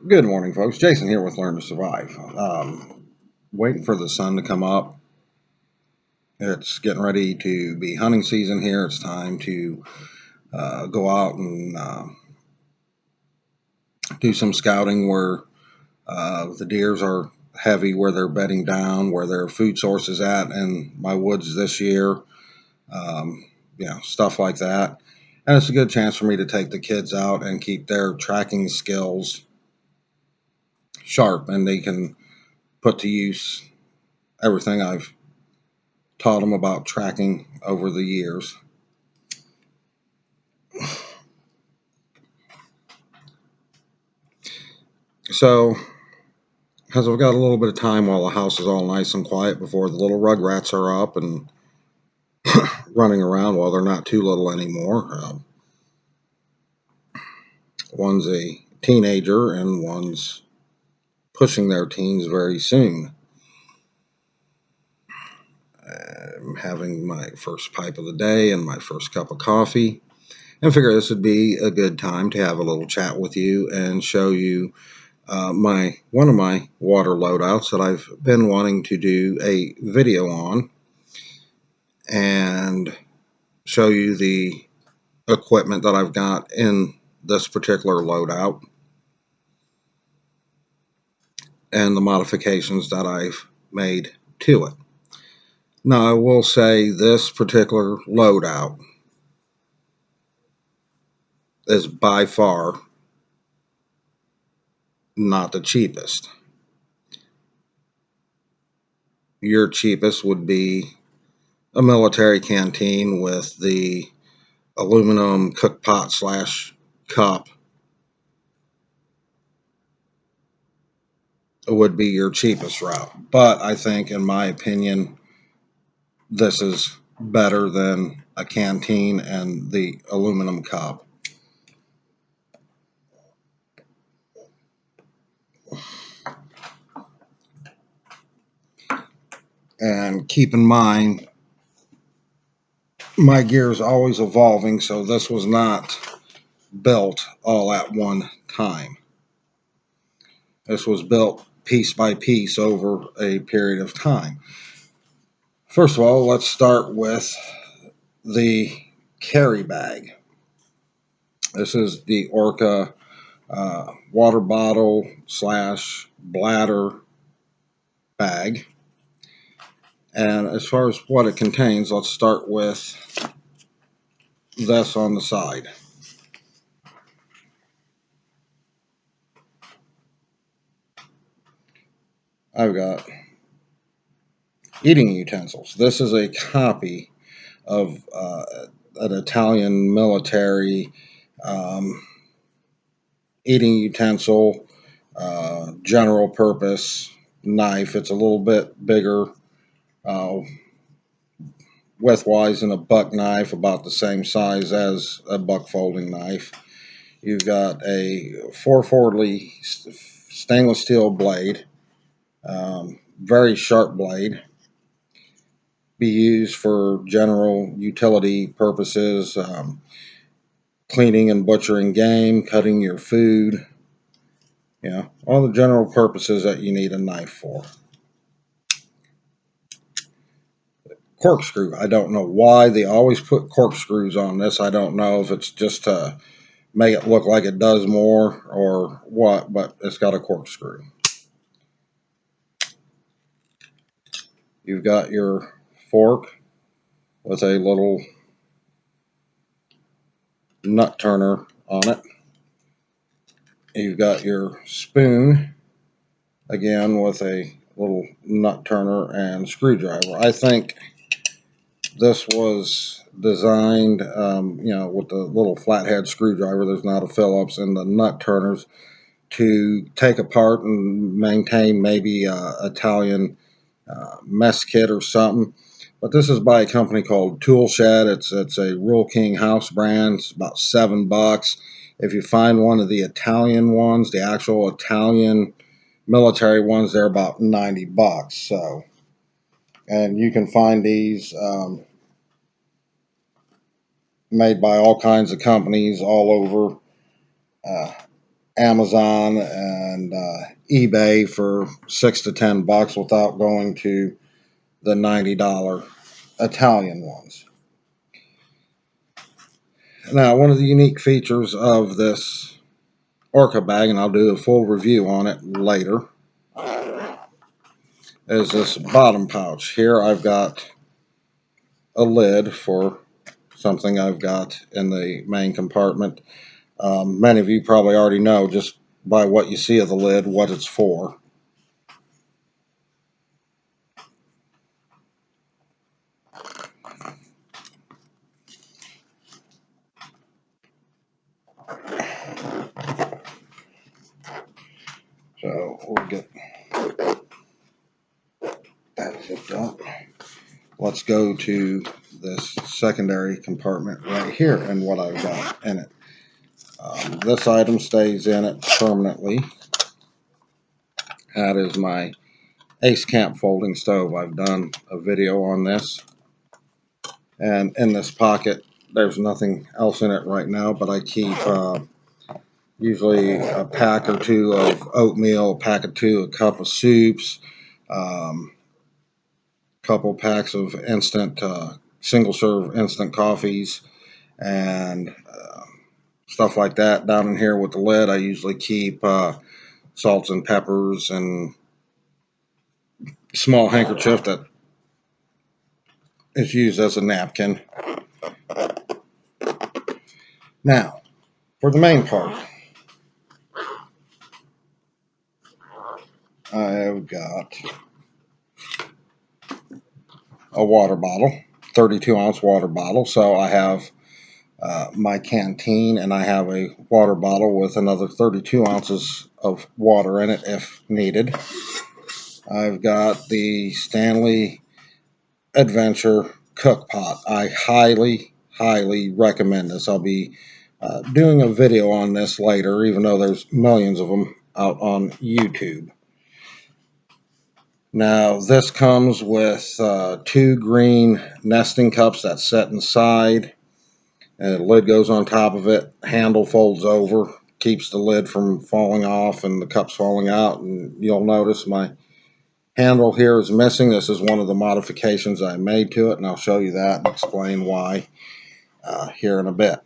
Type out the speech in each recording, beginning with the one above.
Good morning, folks. Jason here with Learn to Survive. Waiting for the sun to come up. It's getting ready to be hunting season here. It's time to go out and do some scouting where the deers are heavy, where they're bedding down, where their food source is at in my woods this year. Um, stuff like that. And it's a good chance for me to take the kids out and keep their tracking skills sharp, and they can put to use everything I've taught them about tracking over the years. So, as I've got a little bit of time while the house is all nice and quiet before the little rugrats are up and running around, while they're not too little anymore. One's a teenager and one's pushing their teens very soon. I'm having my first pipe of the day and my first cup of coffee, and I figure this would be a good time to have a little chat with you and show you one of my water loadouts that I've been wanting to do a video on, and show you the equipment that I've got in this particular loadout and the modifications that I've made to it. Now, I will say this particular loadout is by far not the cheapest. Your cheapest would be a military canteen with the aluminum cook pot slash cup. Would be your cheapest route. But I think, in my opinion, this is better than a canteen and the aluminum cup. And keep in mind, my gear is always evolving, so this was not built all at one time. This was built piece by piece over a period of time. First of all, let's start with the carry bag. This is the Orca water bottle slash bladder bag. And as far as what it contains, let's start with this on the side. I've got eating utensils. This is a copy of an Italian military eating utensil, general purpose knife. It's a little bit bigger widthwise than a buck knife, about the same size as a buck folding knife. You've got a 440 stainless steel blade, very sharp blade. Be used for general utility purposes, cleaning and butchering game, cutting your food, all the general purposes that you need a knife for. Corkscrew. I don't know why they always put corkscrews on this. I don't know if it's just to make it look like it does more or what, but it's got a corkscrew. You've got your fork with a little nut turner on it. You've got your spoon, again with a little nut turner and screwdriver. I think this was designed, with the little flathead screwdriver. There's not a Phillips, and the nut turners to take apart and maintain maybe Italian mess kit or something. But this is by a company called Tool Shed. It's a Rural King House brand. It's about $7. If you find one of the Italian ones, the actual Italian military ones, they're about $90. So, and you can find these made by all kinds of companies all over Amazon and eBay for $6 to $10 without going to the $90 Italian ones. Now, one of the unique features of this Orca bag, and I'll do a full review on it later, is this bottom pouch. Here I've got a lid for something I've got in the main compartment. Many of you probably already know just by what you see of the lid what it's for. So we'll get that zipped up. Let's go to this secondary compartment right here and what I've got in it. This item stays in it permanently. That is my Ace Camp folding stove. I've done a video on this. And in this pocket, there's nothing else in it right now, but I keep usually a pack or two of oatmeal, a pack or two, a cup of soups, couple packs of instant single serve instant coffees, and stuff like that. Down in here with the lid, I usually keep salts and peppers and a small handkerchief that is used as a napkin. Now, for the main part, I have got a water bottle, 32-ounce water bottle. So I have my canteen, and I have a water bottle with another 32 ounces of water in it if needed. I've got the Stanley Adventure Cook Pot. I highly recommend this. I'll be doing a video on this later, even though there's millions of them out on YouTube. Now, this comes with 2 green nesting cups that set inside, and the lid goes on top of it. Handle folds over, keeps the lid from falling off and the cups falling out. And you'll notice my handle here is missing. This is one of the modifications I made to it, and I'll show you that and explain why here in a bit.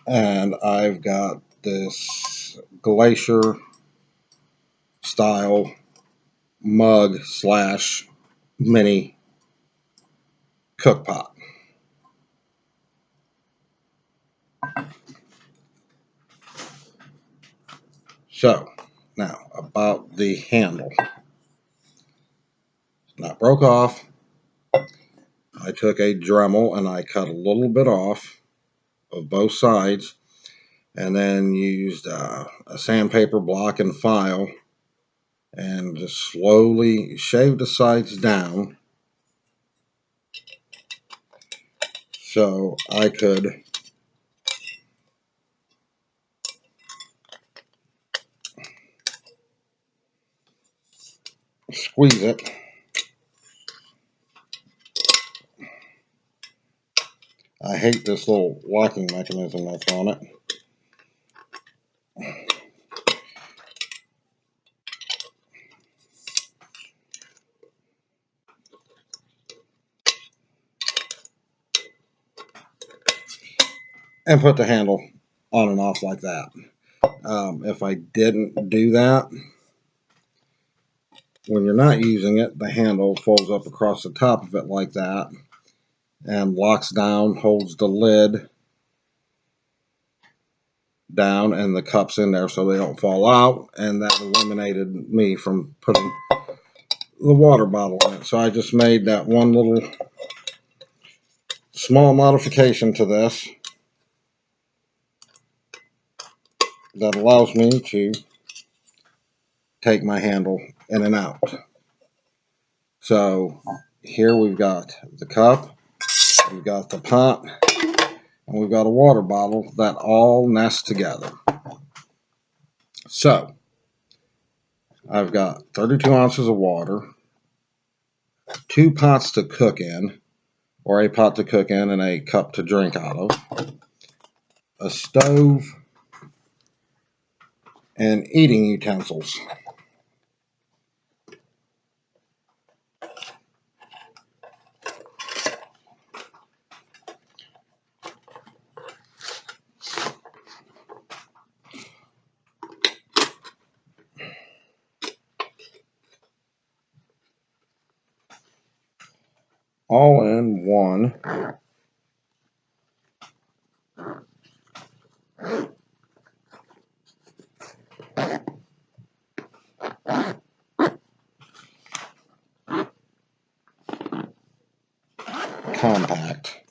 And I've got this glacier style mug / mini cook pot. So now about the handle. Now broke off. I took a Dremel and I cut a little bit off of both sides, and then used a sandpaper block and file and just slowly shaved the sides down so I could squeeze it. I hate this little locking mechanism that's on it. And put the handle on and off like that. If I didn't do that, when you're not using it, the handle folds up across the top of it like that and locks down, holds the lid down and the cups in there so they don't fall out, and that eliminated me from putting the water bottle in it. So I just made that one little small modification to this that allows me to take my handle in and out. So here we've got the cup, we've got the pot, and we've got a water bottle that all nest together. So I've got 32 ounces of water, 2 pots to cook in, or a pot to cook in and a cup to drink out of. a stove, and eating utensils. All in one compact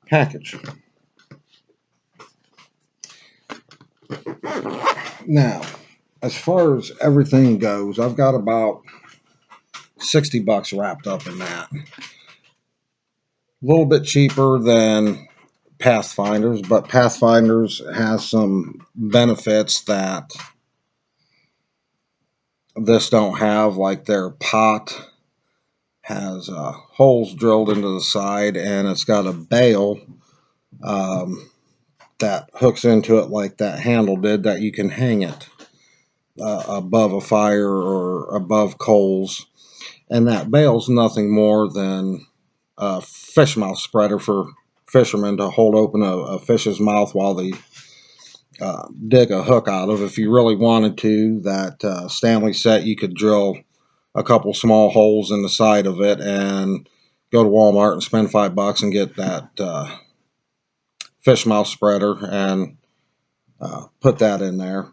package. Now, as far as everything goes, I've got about $60 wrapped up in that. A little bit cheaper than Pathfinders, but Pathfinders has some benefits that this don't have, like their pot has holes drilled into the side, and it's got a bail that hooks into it like that handle did, that you can hang it above a fire or above coals. And that bail's nothing more than a fish mouth spreader for fishermen to hold open a fish's mouth while they dig a hook out of. If you really wanted to, that Stanley set, you could drill a couple small holes in the side of it and go to Walmart and spend $5 and get that fish mouth spreader and put that in there.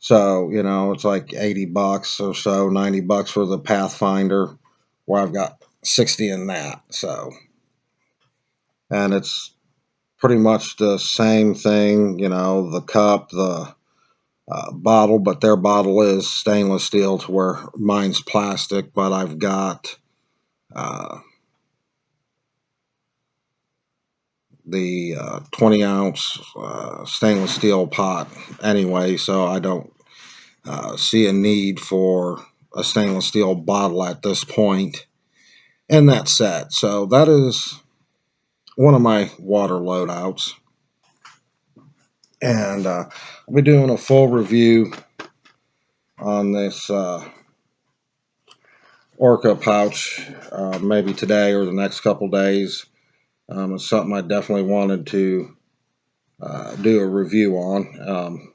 So, you know, it's like $80 or so, $90 for the Pathfinder, where I've got 60 in that. So, and it's pretty much the same thing, you know, the cup, the bottle, but their bottle is stainless steel, to where mine's plastic, but I've got the 20-ounce stainless steel pot anyway, so I don't see a need for a stainless steel bottle at this point in that set. So that is one of my water loadouts, and I'll be doing a full review on this Orca pouch maybe today or the next couple days. It's something I definitely wanted to do a review on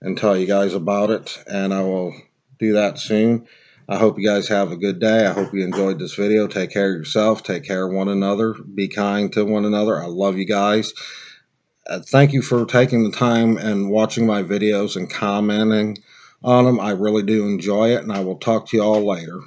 and tell you guys about it, and I will do that soon. I hope you guys have a good day. I hope you enjoyed this video. Take care of yourself. Take care of one another. Be kind to one another. I love you guys. Thank you for taking the time and watching my videos and commenting on them. I really do enjoy it, and I will talk to you all later.